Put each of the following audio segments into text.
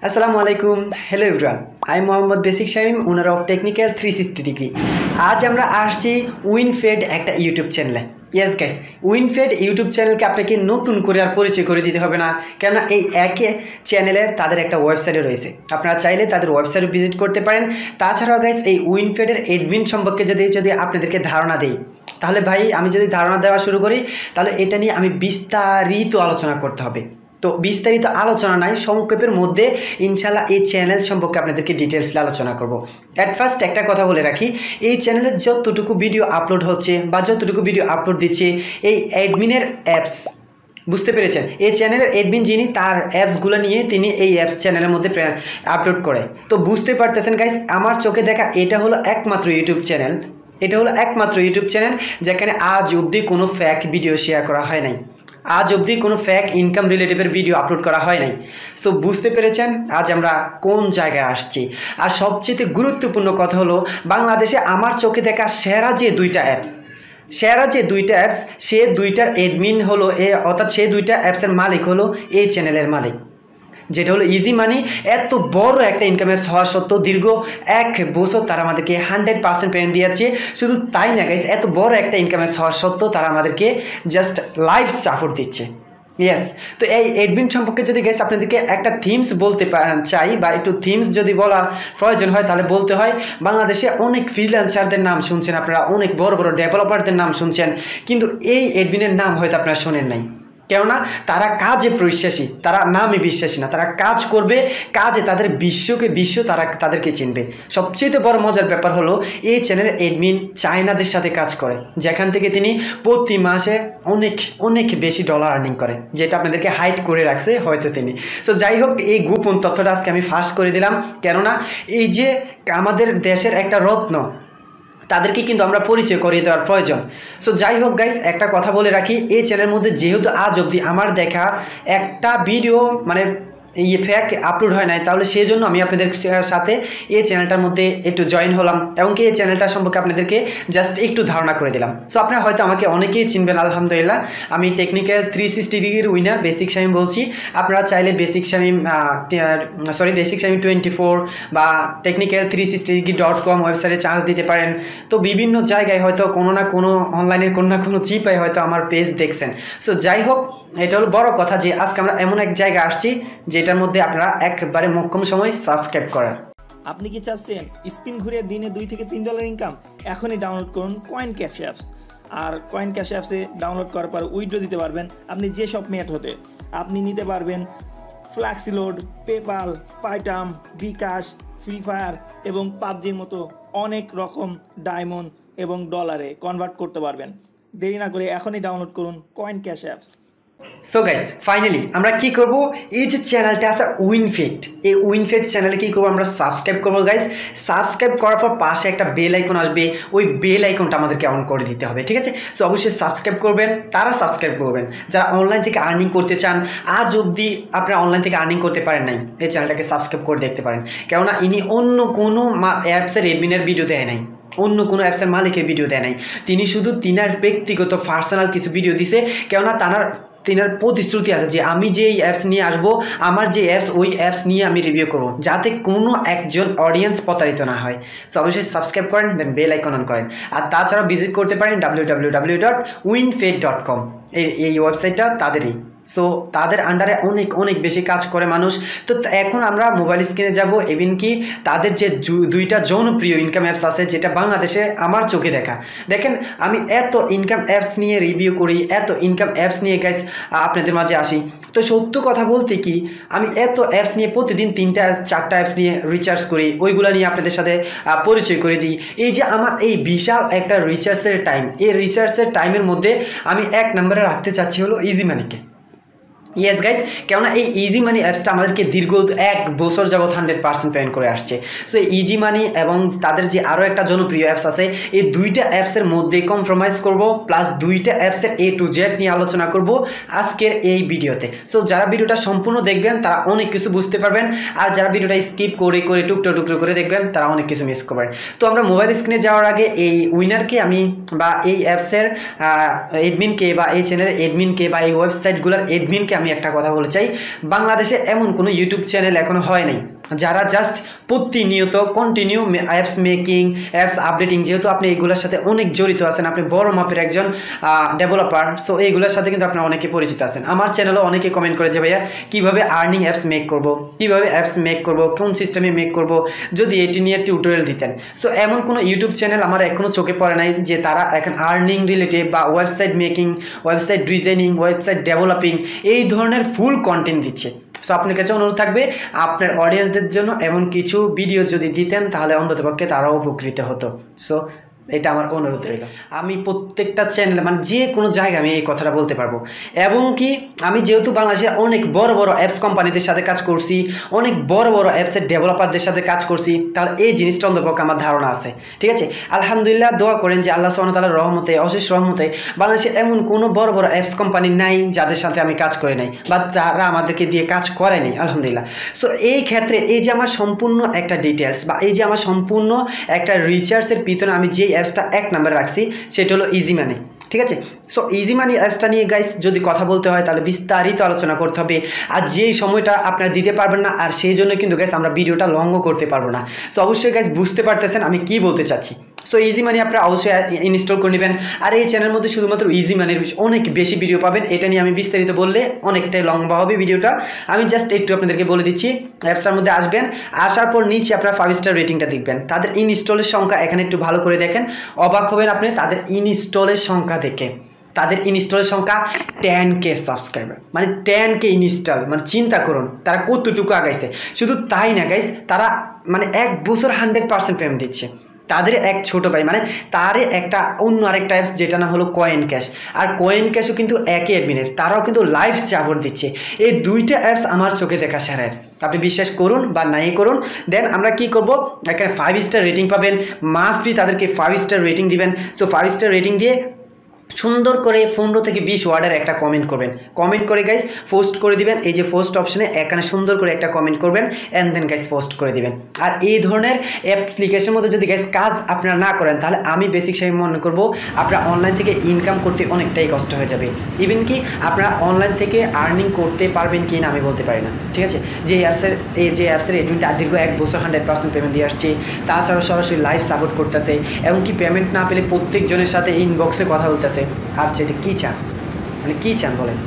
আসসালামু আলাইকুম। Hello everyone, I Mohammad basic Shamim, owner of technical 360 degree. আজ আমরা আসছি উইনফেড একটা ইউটিউব চ্যানেলে। ইয়েস গাইস, উইনফেড ইউটিউব চ্যানেলকে আপনাকে নতুন করে আর পরিচয় করে দিতে হবে না, কেননা এই একই চ্যানেলের তাদের একটা ওয়েবসাইটও রয়েছে। আপনারা চাইলে তাদের ওয়েবসাইটও ভিজিট করতে পারেন। তাছাড়াও গাইস, এই উইনফেডের অ্যাডমিন সম্পর্কে যদি আপনাদেরকে ধারণা দেই, তাহলে ভাই আমি যদি ধারণা দেওয়া শুরু করি, তাহলে এটা নিয়ে আমি বিস্তারিত আলোচনা করতে হবে। তো বিস্তারিত আলোচনা নাই, সংক্ষেপের মধ্যে ইনশাল্লাহ এই চ্যানেল সম্পর্কে আপনাদেরকে ডিটেলসে আলোচনা করব। অ্যাট ফার্স্ট একটা কথা বলে রাখি, এই চ্যানেলে যতটুকু ভিডিও আপলোড হচ্ছে বা যতটুকু ভিডিও আপলোড দিচ্ছে এই অ্যাডমিনের অ্যাপস, বুঝতে পেরেছেন, এই চ্যানেলের অ্যাডমিন যিনি, তার অ্যাপসগুলো নিয়ে তিনি এই অ্যাপস চ্যানেলের মধ্যে আপলোড করে। তো বুঝতে পারতেছেন গাইস, আমার চোখে দেখা এটা হলো একমাত্র ইউটিউব চ্যানেল, এটা হলো একমাত্র ইউটিউব চ্যানেল যেখানে আজ অবধি কোনো ফ্যাক ভিডিও শেয়ার করা হয় নাই, আজ অবধি কোনো ফ্যাক ইনকাম রিলেটিভের ভিডিও আপলোড করা হয় নাই। সো বুঝতে পেরেছেন আজ আমরা কোন জায়গায় আসছি। আর সবচেয়ে গুরুত্বপূর্ণ কথা হলো, বাংলাদেশে আমার চোখে দেখা সেরা যে দুইটা অ্যাপস, সে দুইটার অ্যাডমিন হলো অর্থাৎ সেই দুইটা অ্যাপসের মালিক হলো এই চ্যানেলের মালিক, যেটা হলো ইজি মানি। এত বড় একটা ইনকাম অ্যাপস হওয়া সত্ত্বেও দীর্ঘ 1 বছর তারা আমাদেরকে 100% পেমেন্ট দিয়েছে। শুধু তাই না গাইস, এত বড় একটা ইনকাম অ্যাপস হওয়া সত্ত্বেও তারা আমাদেরকে জাস্ট লাইভ সাপোর্ট দিচ্ছে। ইয়েস, তো এই অ্যাডমিন সম্পর্কে যদি গাইস আপনাদেরকে একটা থিমস বলতে চাই, বা একটু থিমস যদি বলা প্রয়োজন হয়, তাহলে বলতে হয় বাংলাদেশে অনেক ফ্রিল্যান্সারদের নাম শুনছেন আপনারা, অনেক বড় বড় ডেভেলপারদের নাম শুনছেন, কিন্তু এই অ্যাডমিনের নাম হয়তো আপনারা শোনেন নাই। কেননা তারা কাজে বিশ্বাসী, তারা নামে বিশ্বাসী না, তারা কাজ করবে, কাজে তাদের বিশ্ব তাদেরকে চিনবে। সবচেয়ে বড় মজার ব্যাপার হলো, এই চ্যানেলের অ্যাডমিন চায়নাদের সাথে কাজ করে, যেখান থেকে তিনি প্রতি মাসে অনেক অনেক বেশি ডলার আর্নিং করে, যেটা আপনাদেরকে হাইড করে রাখছে হয়তো তিনি। সো যাই হোক, এই গোপন তথ্যটা আজকে আমি ফাঁস করে দিলাম, কেননা এই যে আমাদের দেশের একটা রত্ন, তাদেরকে কিন্তু আমরা পরিচয় করিয়ে দেওয়ার প্রয়োজন। সো যাই হোক গাইস, একটা কথা বলে রাখি, এই চ্যানেলের মধ্যে যেহেতু আজ অবধি আমার দেখা একটা ভিডিও মানে ফ্যাক আপলোড হয় নাই, তাহলে সেই জন্য আমি আপনাদের সাথে এই চ্যানেলটার মধ্যে একটু জয়েন হলাম, এবং কি এই চ্যানেলটা সম্পর্কে আপনাদেরকে জাস্ট একটু ধারণা করে দিলাম। সো আপনারা হয়তো আমাকে অনেকেই চিনবেন, আলহামদুলিল্লাহ। আমি টেকনিক্যাল 360 ডিগ্রির উইনার বেসিক শামীম বলছি। আপনারা চাইলে বেসিক শামীম 24 বা টেকনিক্যাল 360degree.com ওয়েবসাইটে চার্জ দিতে পারেন। তো বিভিন্ন জায়গায় হয়তো কোনো না কোনো অনলাইনের কোনো না কোনো চিপায় হয়তো আমার পেজ দেখছেন। সো যাই হোক, এটা হলো বড় কথা যে আজকে আমরা এমন এক জায়গায় আসছি যেটার মধ্যে আপনারা একবারে মোক্ষম সময় সাবস্ক্রাইব করার। আপনি কি চাচ্ছেন স্পিন ঘুরিয়ে দিনে $2 থেকে $3 ইনকাম? এখনই ডাউনলোড করুন কয়েন ক্যাশ অ্যাপস। আর কয়েন ক্যাশ অ্যাপসে ডাউনলোড করার পর উইথড্র দিতে পারবেন আপনি যে সব মেট হতে। আপনি নিতে পারবেন ফ্ল্যাক্সিলোড, পেপাল, পাইটাম, বিকাশ, ফ্রি ফায়ার এবং পাবজির মতো অনেক রকম ডায়মন্ড এবং ডলারে কনভার্ট করতে পারবেন। দেরি না করে এখনই ডাউনলোড করুন coin cash apps. So guys, finally আমরা কি করব, এই যে চ্যানেলটা আছে উইনফেড, এই উইনফেড চ্যানেলে কি করব, আমরা সাবস্ক্রাইব করব গাইস। সাবস্ক্রাইব করার পর পাশে একটা বেল আইকন আসবে, ওই বেল আইকনটা আমাদেরকে অন করে দিতে হবে, ঠিক আছে? সো অবশ্যই সাবস্ক্রাইব করবেন, তারা সাবস্ক্রাইব করবেন যারা অনলাইন থেকে আর্নিং করতে চান। আজ অবধি আপনারা অনলাইন থেকে আর্নিং করতে পারেন নাই, এই চ্যানেলটাকে সাবস্ক্রাইব করে দেখতে পারেন, কেননা ইনি অন্য কোনো অ্যাপসের অ্যাডমিনের ভিডিও দেয় নাই, অন্য কোনো অ্যাপসের মালিকের ভিডিও দেয় নাই, তিনি শুধু তিনার ব্যক্তিগত পার্সোনাল কিছু ভিডিও দিছে, কেননা তিনার প্রতিশ্রুতি আছে যে আমি যে অ্যাপস নিয়ে আসবো, আমার যে অ্যাপস, ওই অ্যাপস নিয়ে আমি রিভিউ করবো, যাতে কোনো একজন অডিয়েন্স প্রতারিত না হয়। সো অবশ্যই সাবস্ক্রাইব করেন, দেন বেল আইকন অন করেন। আর তাছাড়া ভিজিট করতে পারেন www.winfed.com, এই ওয়েবসাইটটা তাদেরই। সো তাদের আন্ডারে অনেক অনেক বেশি কাজ করে মানুষ। তো এখন আমরা মোবাইল স্ক্রিনে যাব, ইভেন কি তাদের যে দুইটা জনপ্রিয় ইনকাম অ্যাপস আছে, যেটা বাংলাদেশে আমার চোখে দেখা। দেখেন, আমি এত ইনকাম অ্যাপস নিয়ে রিভিউ করি, এত ইনকাম অ্যাপস নিয়ে গাইস আপনাদের মাঝে আসি, তো সত্য কথা বলতে কি, আমি এত অ্যাপস নিয়ে প্রতিদিন 3-4টা অ্যাপস নিয়ে রিচার্জ করি, ওইগুলো নিয়ে আপনাদের সাথে পরিচয় করে দিই। এই যে আমার এই বিশাল একটা রিচার্জের টাইম, এই রিচার্জের টাইমের মধ্যে আমি 1 নম্বরে রাখতে চাচ্ছি হলো ইজি মানিকে। ইয়েস গাইস, কেননা এই ইজি মানি অ্যাপসটা আমাদেরকে দীর্ঘ 1 বছর যাবৎ 100% পেমেন্ট করে আসছে। সো ইজি মানি এবং তাদের যে আরও একটা জনপ্রিয় অ্যাপস আছে, এই দুইটা অ্যাপসের মধ্যে কম্প্রোমাইজ করব, প্লাস দুইটা অ্যাপসের A to Z নিয়ে আলোচনা করব আজকের এই ভিডিওতে। সো যারা ভিডিওটা সম্পূর্ণ দেখবেন তারা অনেক কিছু বুঝতে পারবেন, আর যারা ভিডিওটা স্কিপ করে টুকরো করে দেখবেন তারা অনেক কিছু মিস করবেন। তো আমরা মোবাইল স্ক্রিনে যাওয়ার আগে এই উইনারকে আমি, বা এই অ্যাপসের অ্যাডমিনকে, বা এই চ্যানেলের অ্যাডমিনকে, বা এই ওয়েবসাইটগুলোর অ্যাডমিনকে আমি একটা কথা বলতে চাই, বাংলাদেশে এমন কোনো ইউটিউব চ্যানেল এখনো হয় নাই যারা জাস্ট প্রতিনিয়ত continue apps making, apps updating, যেহেতু আপনি এইগুলোর সাথে অনেক জড়িত আছেন, আপনি বড় মাপের একজন ডেভেলপার, সো এইগুলোর সাথে কিন্তু আপনার অনেকে পরিচিত আছেন। আমার চ্যানেলও অনেকে কমেন্ট করে যে ভাইয়া কীভাবে আর্নিং অ্যাপস মেক করব, কীভাবে অ্যাপস মেক করব, কোন সিস্টেমে মেক করব, যদি এটি নিয়ে টিউটোরিয়াল দিতেন। সো এমন কোনো ইউটিউব চ্যানেল আমার এখনও চোখে পড়ে নাই যে তারা এখন আর্নিং রিলেটেড বা website making, website designing, website developing এই ধরনের ফুল কন্টেন্ট দিচ্ছে। সো আপনার কাছে অনুরোধ থাকবে আপনার অডিয়েন্সদের জন্য এমন কিছু ভিডিও যদি দিতেন তাহলে অন্ততপক্ষে তারাও উপকৃত হতো। সো এটা আমার অনুরোধ রইল। আমি প্রত্যেকটা চ্যানেলে মানে যে কোনো জায়গায় আমি এই কথাটা বলতে পারবো, এবং কি আমি যেহেতু বাংলাদেশে অনেক বড় বড় অ্যাপস কোম্পানিদের সাথে কাজ করছি, অনেক বড় বড় অ্যাপসের ডেভেলপারদের সাথে কাজ করছি, তাহলে এই জিনিসটা অন্ততপক্ষে আমার ধারণা আছে। ঠিক আছে, আলহামদুলিল্লাহ, দোয়া করেন যে আল্লাহ সুবহানাহু ওয়া তাআলার রহমতে, অশেষ রহমতে বাংলাদেশে এমন কোনো বড় বড় অ্যাপস কোম্পানি নাই যাদের সাথে আমি কাজ করে নাই বা তারা আমাদেরকে দিয়ে কাজ করেনি, আলহামদুলিল্লাহ। সো এই ক্ষেত্রে এই যে আমার সম্পূর্ণ একটা ডিটেলস বা এই যে আমার সম্পূর্ণ একটা রিচার্জের পিছনে আমি যে অ্যাপসটা এক নাম্বার রাখছি সেটা হলো ইজি মানি। ঠিক আছে, সো ইজি মানি অ্যাপসটা নিয়ে গাইস যদি কথা বলতে হয় তাহলে বিস্তারিত আলোচনা করতে হবে, আর যেই সময়টা আপনারা দিতে পারবেন না, আর সেই জন্য কিন্তু গাইস আমরা ভিডিওটা লংও করতে পারবো না। সো অবশ্যই গাইস বুঝতে পারতেছেন আমি কি বলতে চাচ্ছি। সো ইজি মানি আপনারা অবশ্যই ইনস্টল করে নেবেন, আর এই চ্যানেলের মধ্যে শুধুমাত্র ইজি মানির অনেক বেশি ভিডিও পাবেন। এটা নিয়ে আমি বিস্তারিত বললে অনেকটাই লম্বা হবে ভিডিওটা, আমি জাস্ট একটু আপনাদেরকে বলে দিচ্ছি। অ্যাপসটার মধ্যে আসবেন, আসার পর নিচে আপনারা 5 স্টার রেটিংটা দেখবেন। তাদের ইনস্টলের সংখ্যা এখানে একটু ভালো করে দেখেন, অবাক হবেন আপনি তাদের ইনস্টলের সংখ্যা দেখে। তাদের ইনস্টলের সংখ্যা 10K সাবস্ক্রাইবার, মানে 10K ইনস্টল, মানে চিন্তা করুন তারা কতটুকু আগাইছে। শুধু তাই না গাইস, তারা মানে 1 বছর 100% পেমেন্ট দিচ্ছে। তাদের এক ছোট ভাই মানে তারে একটা অন্য আরেকটা অ্যাপস যেটা না হলো কয়েন ক্যাশ, আর কয়েন ক্যাশও কিন্তু একই অ্যাডমিনের, তারাও কিন্তু লাইভ সাপোর্ট দিচ্ছে। এই দুইটা অ্যাপস আমার চোখে দেখা সেরা অ্যাপস, আপনি বিশ্বাস করুন বা নাই করুন। দেন আমরা কি করব, এখানে 5 স্টার রেটিং পাবেন, মাস্ট বি তাদেরকে 5 স্টার রেটিং দিবেন। সো 5 স্টার রেটিং দিয়ে সুন্দর করে 15 থেকে 20 ওয়ার্ডের একটা কমেন্ট করবেন, কমেন্ট করে গাইস পোস্ট করে দিবেন। এই যে পোস্ট অপশনে এখানে সুন্দর করে একটা কমেন্ট করবেন, অ্যান্ড দেন গাইস পোস্ট করে দিবেন। আর এই ধরনের অ্যাপ্লিকেশনের মধ্যে যদি গাইস কাজ আপনারা না করেন তাহলে আমি বেসিক হিসেবে মনে করব আপনারা অনলাইন থেকে ইনকাম করতে অনেকটাই কষ্ট হয়ে যাবে। ইভেন কি আপনারা অনলাইন থেকে আর্নিং করতে পারবেন কি না আমি বলতে পারি না। ঠিক আছে, যে অ্যাপসের এডমিনটা দীর্ঘ 1 বছর 100% পেমেন্ট দিয়ে আসছে, তাছাড়াও সরাসরি লাইভ সাপোর্ট করতেছে, এমনকি পেমেন্ট না পেলে প্রত্যেকজনের সাথে ইনবক্সে কথা বলতেছে। আর চাইতে কী চান, মানে কী চান বলেন।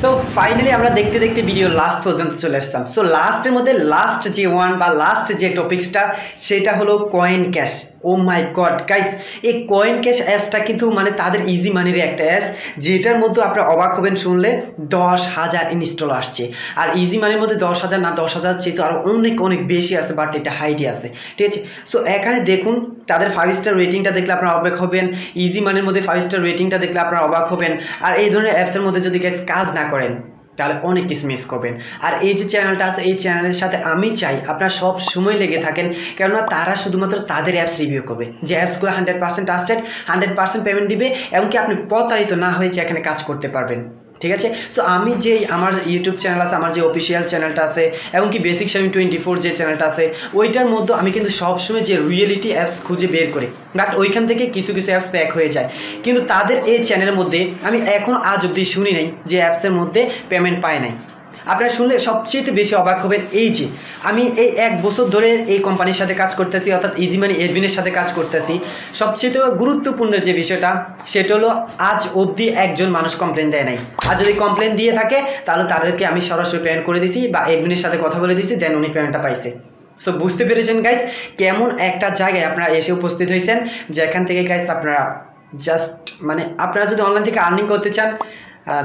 সো ফাইনালি আমরা দেখতে দেখতে ভিডিও লাস্ট পর্যন্ত চলে আসতাম। সো লাস্টের মধ্যে লাস্ট যে ওয়ান বা লাস্ট যে টপিক্সটা সেটা হলো কয়েন ক্যাশ। ও মাই গড গাইস, এই কয়েন ক্যাশ অ্যাপসটা কিন্তু মানে তাদের ইজি মানির একটা অ্যাপস, যেটার মধ্যে আপনারা অবাক হবেন শুনলে 10,000 ইনস্টল আসছে। আর ইজি মানির মধ্যে 10,000 না, 10,000 চেয়ে তো আরও অনেক অনেক বেশি আছে, বাট এটা হাইটি আছে। ঠিক আছে, সো এখানে দেখুন তাদের 5 স্টার রেটিংটা দেখলে আপনারা অবাক হবেন, ইজি মানির মধ্যে 5 স্টার রেটিংটা দেখলে আপনারা অবাক হবেন। আর এই ধরনের অ্যাপসের মধ্যে যদি গাইস কাজ না করেন তাহলে অনেক কিছু মিস করবেন। আর এই যে চ্যানেলটা আছে এই চ্যানেলের সাথে আমি চাই আপনারা সব সময় লেগে থাকেন, কেননা তারা শুধুমাত্র তাদের অ্যাপস রিভিউ করবে, যে অ্যাপসগুলো 100% ট্রাস্টেড, 100% পেমেন্ট দিবে, এমনকি আপনি প্রতারিত না হয়ে যে এখানে কাজ করতে পারবেন। ঠিক আছে, তো আমি যে আমার ইউটিউব চ্যানেল আছে, আমার যে অফিসিয়াল চ্যানেলটা আছে, এমনকি বেসিক শামিম 24 যে চ্যানেলটা আছে, ওইটার মধ্যে আমি কিন্তু সবসময় যে রিয়েলিটি অ্যাপস খুঁজে বের করি, বাট ওইখান থেকে কিছু কিছু অ্যাপস প্যাক হয়ে যায়। কিন্তু তাদের এই চ্যানেলের মধ্যে আমি এখনও আজ অবধি শুনি নাই যে অ্যাপসের মধ্যে পেমেন্ট পায় নাই। আপনারা শুনলে সবচেয়ে বেশি অবাক হবেন, এই যে আমি এই 1 বছর ধরে এই কোম্পানির সাথে কাজ করতেছি, অর্থাৎ ইজি মানি এডমিনের সাথে কাজ করতেছি। সবচেয়ে গুরুত্বপূর্ণ যে বিষয়টা সেটা হলো আজ অবধি একজন মানুষ কমপ্লেন দেয় নাই। আর যদি কমপ্লেন দিয়ে থাকে তাহলে তাদেরকে আমি সরাসরি পেমেন্ট করে দিছি বা এডমিনের সাথে কথা বলে দিছি, দেন উনি পেমেন্টটা পাইছে। সো বুঝতে পেরেছেন গাইস কেমন একটা জায়গায় আপনারা এসে উপস্থিত হয়েছেন, যেখান থেকে গাইস আপনারা জাস্ট মানে আপনারা যদি অনলাইন থেকে আর্নিং করতে চান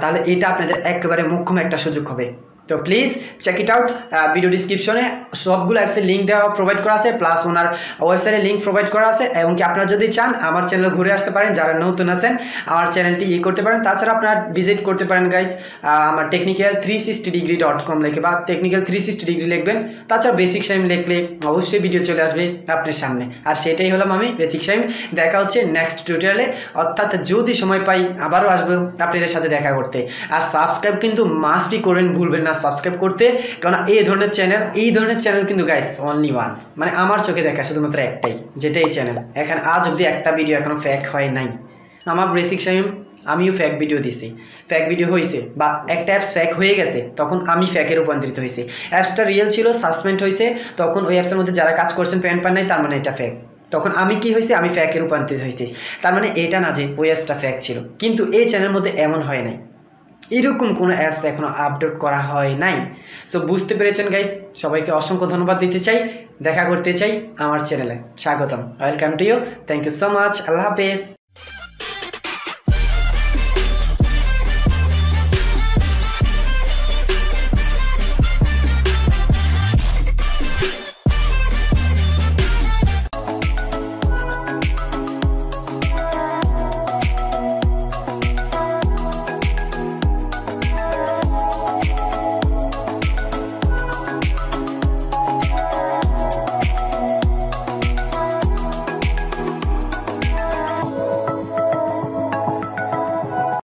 তাহলে এটা আপনাদের একেবারে মোক্ষম একটা সুযোগ হবে। তো please check it out, video ডিসক্রিপশনে সবগুলো অ্যাপসের লিঙ্ক দেওয়া প্রোভাইড করা আছে, প্লাস ওনার ওয়েবসাইটে লিঙ্ক প্রোভাইড করা আছে। এবং কি আপনারা যদি চান আমার চ্যানেলে ঘুরে আসতে পারেন, যারা নতুন আছেন আমার চ্যানেলটি করতে পারেন। তাছাড়া আপনারা ভিজিট করতে পারেন গাইস আমার technical360degree.com লিখে বা technical360 লিখবেন। তাছাড়া বেসিক শামিম লিখলে অবশ্যই ভিডিও চলে আসবে আপনার সামনে। আর সেটাই হলাম আমি, বেসিক শামিম। দেখা হচ্ছে নেক্সট টিউটোরিয়ালে, অর্থাৎ যদি সময় পাই আবারও আসবো আপনাদের সাথে দেখা করতে। আর সাবস্ক্রাইব কিন্তু মাস্টই করেন, ভুলবেন না সাবস্ক্রাইব করতে, কারণ এই ধরনের চ্যানেল কিন্তু গাইস অনলি ওয়ান, মানে আমার চোখে দেখা শুধুমাত্র একটাই, যেটা এই চ্যানেল। এখানে আজ অবধি একটা ভিডিও এখনো ফেক হয় নাই। আমার বেসিক শামিম আমিও ফ্যাক ভিডিও দিছি, ফ্যাক ভিডিও হয়েছে বা একটা অ্যাপস ফ্যাক হয়ে গেছে, তখন আমি ফ্যাকে রূপান্তরিত হয়েছি। অ্যাপসটা রিয়েল ছিল, সাসপেন্ড হয়েছে, তখন ওই অ্যাপসের মধ্যে যারা কাজ করছেন পেমেন্ট পান নাই, তার মানে এটা ফ্যাক। তখন আমি কি হয়েছে, আমি ফ্যাকে রূপান্তরিত হয়েছি। তার মানে এটা না যে ওই অ্যাপসটা ফ্যাক ছিল, কিন্তু এই চ্যানেলের মধ্যে এমন হয় নাই, এরকম কোনো অ্যাপস এখনও আপডেট করা হয় নাই। সো বুঝতে পেরেছেন গাইস, সবাইকে অসংখ্য ধন্যবাদ দিতে চাই, দেখা করতে চাই আমার চ্যানেলে। স্বাগতম, welcome to you, thank you so much, আল্লাহ হাফেজ।